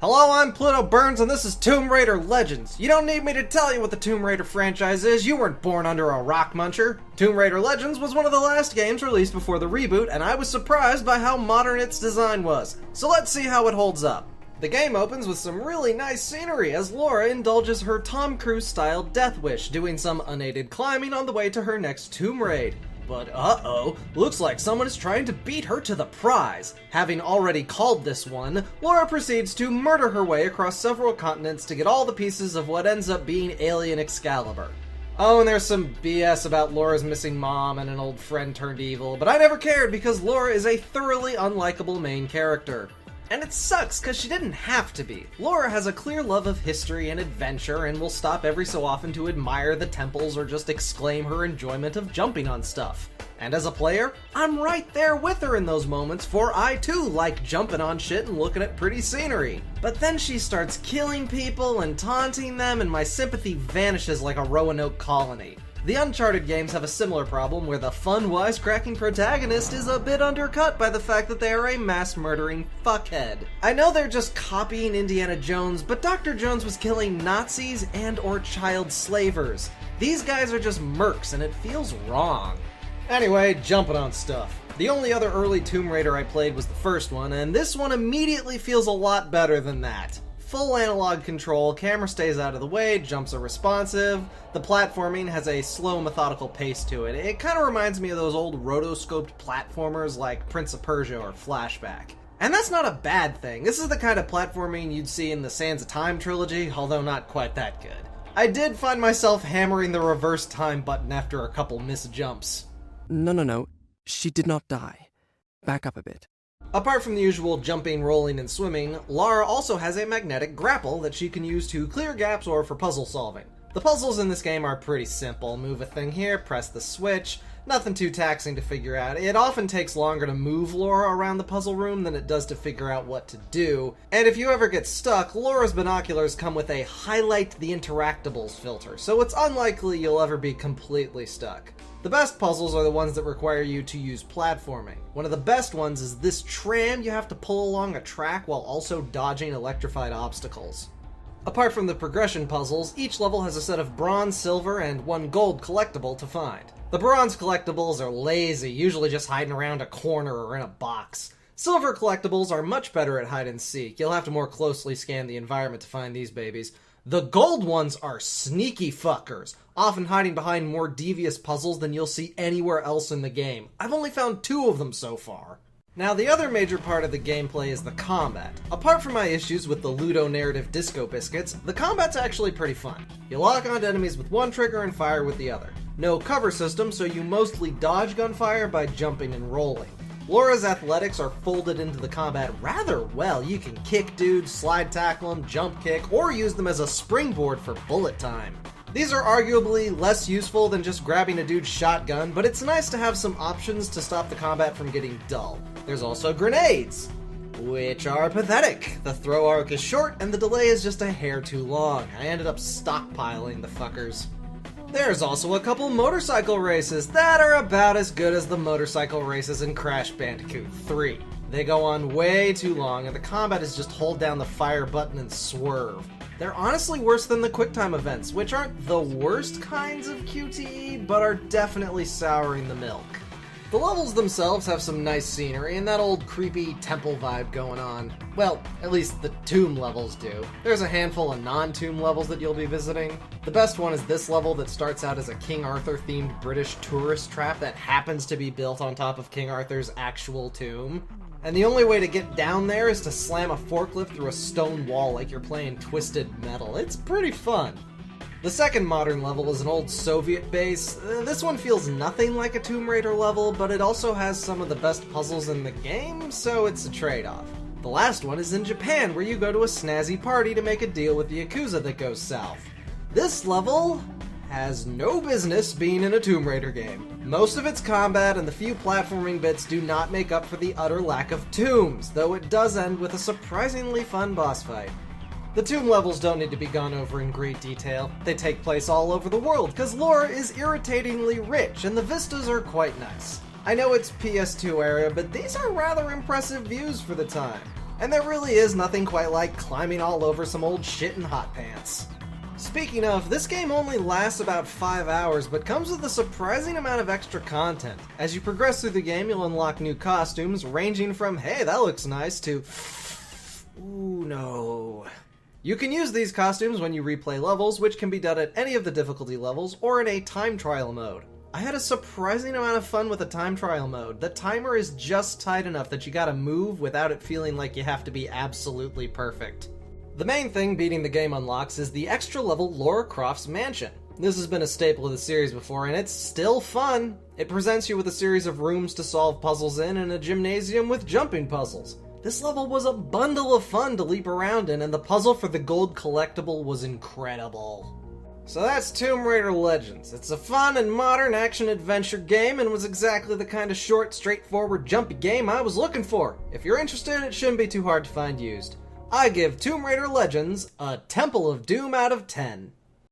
Hello, I'm Pluto Burns, and this is Tomb Raider Legends. You don't need me to tell you what the Tomb Raider franchise is, you weren't born under a rock muncher. Tomb Raider Legends was one of the last games released before the reboot, and I was surprised by how modern its design was. So let's see how it holds up. The game opens with some really nice scenery as Laura indulges her Tom Cruise-style death wish, doing some unaided climbing on the way to her next tomb raid. But uh-oh, looks like someone is trying to beat her to the prize. Having already called this one, Laura proceeds to murder her way across several continents to get all the pieces of what ends up being Alien Excalibur. Oh, and there's some BS about Laura's missing mom and an old friend turned evil, but I never cared because Laura is a thoroughly unlikable main character. And it sucks, because she didn't have to be. Laura has a clear love of history and adventure, and will stop every so often to admire the temples or just exclaim her enjoyment of jumping on stuff. And as a player, I'm right there with her in those moments, for I too like jumping on shit and looking at pretty scenery. But then she starts killing people and taunting them, and my sympathy vanishes like a Roanoke colony. The Uncharted games have a similar problem where the fun, wisecracking protagonist is a bit undercut by the fact that they are a mass-murdering fuckhead. I know they're just copying Indiana Jones, but Dr. Jones was killing Nazis and or child slavers. These guys are just mercs and it feels wrong. Anyway, jumping on stuff. The only other early Tomb Raider I played was the first one, and this one immediately feels a lot better than that. Full analog control, camera stays out of the way, jumps are responsive, the platforming has a slow, methodical pace to it. It kind of reminds me of those old rotoscoped platformers like Prince of Persia or Flashback. And that's not a bad thing. This is the kind of platforming you'd see in the Sands of Time trilogy, although not quite that good. I did find myself hammering the reverse time button after a couple missed jumps. No. She did not die. Back up a bit. Apart from the usual jumping, rolling, and swimming, Lara also has a magnetic grapple that she can use to clear gaps or for puzzle solving. The puzzles in this game are pretty simple. Move a thing here, press the switch, nothing too taxing to figure out. It often takes longer to move Laura around the puzzle room than it does to figure out what to do. And if you ever get stuck, Laura's binoculars come with a highlight the interactables filter, so it's unlikely you'll ever be completely stuck. The best puzzles are the ones that require you to use platforming. One of the best ones is this tram you have to pull along a track while also dodging electrified obstacles. Apart from the progression puzzles, each level has a set of bronze, silver, and one gold collectible to find. The bronze collectibles are lazy, usually just hiding around a corner or in a box. Silver collectibles are much better at hide and seek. You'll have to more closely scan the environment to find these babies. The gold ones are sneaky fuckers, often hiding behind more devious puzzles than you'll see anywhere else in the game. I've only found 2 of them so far. Now, the other major part of the gameplay is the combat. Apart from my issues with the ludo-narrative disco biscuits, the combat's actually pretty fun. You lock onto enemies with one trigger and fire with the other. No cover system, so you mostly dodge gunfire by jumping and rolling. Laura's athletics are folded into the combat rather well. You can kick dudes, slide tackle them, jump kick, or use them as a springboard for bullet time. These are arguably less useful than just grabbing a dude's shotgun, but it's nice to have some options to stop the combat from getting dull. There's also grenades, which are pathetic. The throw arc is short, and the delay is just a hair too long. I ended up stockpiling the fuckers. There's also a couple motorcycle races that are about as good as the motorcycle races in Crash Bandicoot 3. They go on way too long, and the combat is just hold down the fire button and swerve. They're honestly worse than the QuickTime events, which aren't the worst kinds of QTE, but are definitely souring the milk. The levels themselves have some nice scenery and that old creepy temple vibe going on. Well, at least the tomb levels do. There's a handful of non-tomb levels that you'll be visiting. The best one is this level that starts out as a King Arthur themed British tourist trap that happens to be built on top of King Arthur's actual tomb. And the only way to get down there is to slam a forklift through a stone wall like you're playing Twisted Metal. It's pretty fun. The second modern level is an old Soviet base. This one feels nothing like a Tomb Raider level, but it also has some of the best puzzles in the game, so it's a trade-off. The last one is in Japan, where you go to a snazzy party to make a deal with the Yakuza that goes south. This level has no business being in a Tomb Raider game. Most of its combat and the few platforming bits do not make up for the utter lack of tombs, though it does end with a surprisingly fun boss fight. The tomb levels don't need to be gone over in great detail. They take place all over the world, because Laura is irritatingly rich, and the vistas are quite nice. I know it's PS2 era, but these are rather impressive views for the time. And there really is nothing quite like climbing all over some old shit in hot pants. Speaking of, this game only lasts about 5 hours, but comes with a surprising amount of extra content. As you progress through the game, you'll unlock new costumes, ranging from, hey, that looks nice, to, ooh, no. You can use these costumes when you replay levels, which can be done at any of the difficulty levels, or in a time trial mode. I had a surprising amount of fun with the time trial mode. The timer is just tight enough that you gotta move without it feeling like you have to be absolutely perfect. The main thing beating the game unlocks is the extra level Lara Croft's mansion. This has been a staple of the series before, and it's still fun. It presents you with a series of rooms to solve puzzles in and a gymnasium with jumping puzzles. This level was a bundle of fun to leap around in, and the puzzle for the gold collectible was incredible. So that's Tomb Raider Legends. It's a fun and modern action-adventure game and was exactly the kind of short, straightforward, jumpy game I was looking for. If you're interested, it shouldn't be too hard to find used. I give Tomb Raider Legends a Temple of Doom out of 10.